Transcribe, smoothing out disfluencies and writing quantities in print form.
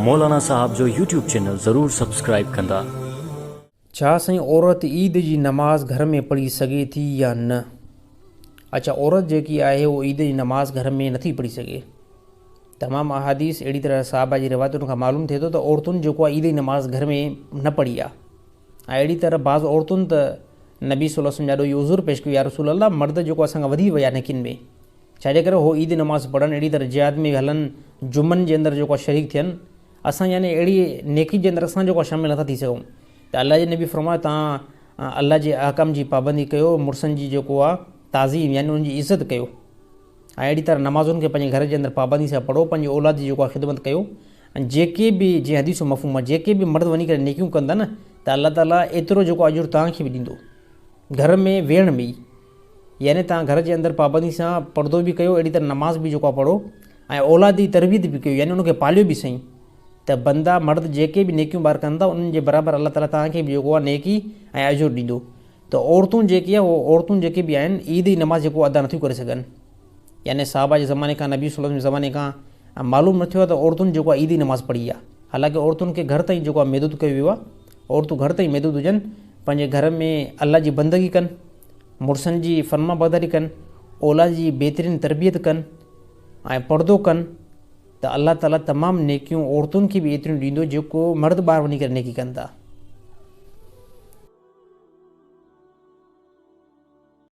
मौलाना साहब जो YouTube channel ज़रूर subscribe कंदा। छा साईं औरत ईद जी नमाज़ घर में पढ़ी सघे थी या न? अच्छा, औरत जेकी आहे वो ईद जी नमाज़ घर में नथी पढ़ी सघे। तमामु अहादीस अहिड़ी तरह साहबा जी रिवायतुनि खां मालूम थिए थो त औरतुनि जेको आहे ईद जी नमाज़ घर में न पढ़ी आहे। ऐं अहिड़ी तरह बाज़ औरतुनि त नबी सल्लल्लाहु अलैहि वसल्लम ॾाढो इहो उज़ुर पेश कयो, या रसूल अल्लाह, मर्द जेको असांखां वधी विया नेकिन में, छाजे करे हो ईद नमाज़ पढ़नि, अहिड़ी तरह जिहाद में हलनि, जुमनि जे अंदरि जेको आहे शरीक थियनि। असां यानी अहिड़ी नेकी जे अंदरि असां जेको आहे शामिलु नथा थी सघूं। त अल्लाह जे नबी फरमायो, तव्हां अल्लाह जे अहकाम जी पाबंदी कयो, मुड़ुसनि जी जेको आहे ताज़ीम यानी उनजी इज़त कयो, ऐं अहिड़ी तरह नमाज़ुनि खे पंहिंजे घर जे अंदरि पाबंदी सां पढ़ो, पंहिंजी औलाद जी जेको आहे ख़िदमत कयो। ऐं जेके बि जीअं हदीस मफ़हूम आहे, जेके बि मर्द वञी करे नेकियूं कंदा न, त अल्लाह ताला एतिरो जेको अजुर तव्हांखे बि ॾींदो घर में वेहण में ई। यानी तव्हां घर जे अंदरि पाबंदी सां पर्दो बि कयो, अहिड़ी तरह नमाज़ बि जेको आहे पढ़ो, ऐं औलाद जी तरबियत बि कयो, यानी उनखे पालियो बि सही। त बंदा मर्द जेके बि नेकियूं ॿार कनि था, उन्हनि जे बराबरि अल्लाह ताला तव्हांखे बि जेको आहे नेकी ऐं अजुर ॾींदो। त औरतूं जेकी आहे, उहो औरतूं जेके बि आहिनि ईद जी नमाज़ जेको अदा नथियूं करे सघनि। यानी साहबा जे ज़माने खां, नबी सल्लल्लाहु अलैहि वसल्लम ज़माने खां मालूम न थियो आहे त औरतुनि जेको आहे ईद जी नमाज़ पढ़ी आहे। हालांकि औरतुनि खे घर ताईं जेको आहे महदूद कयो वियो आहे। औरतूं घर ताईं महदूद हुजनि, पंहिंजे घर में अल्लाह जी बंदगी कनि, मुड़ुसनि जी फर्मा बरदारी कनि, औलाद जी बहितरीनु तरबियत कनि ऐं पर्दो कनि, त अल्लाह ताला तमामु नेकियूं औरतुनि खे बि एतिरियूं ॾींदो जेको मर्द ॿार वञी करे नेकी कनि था।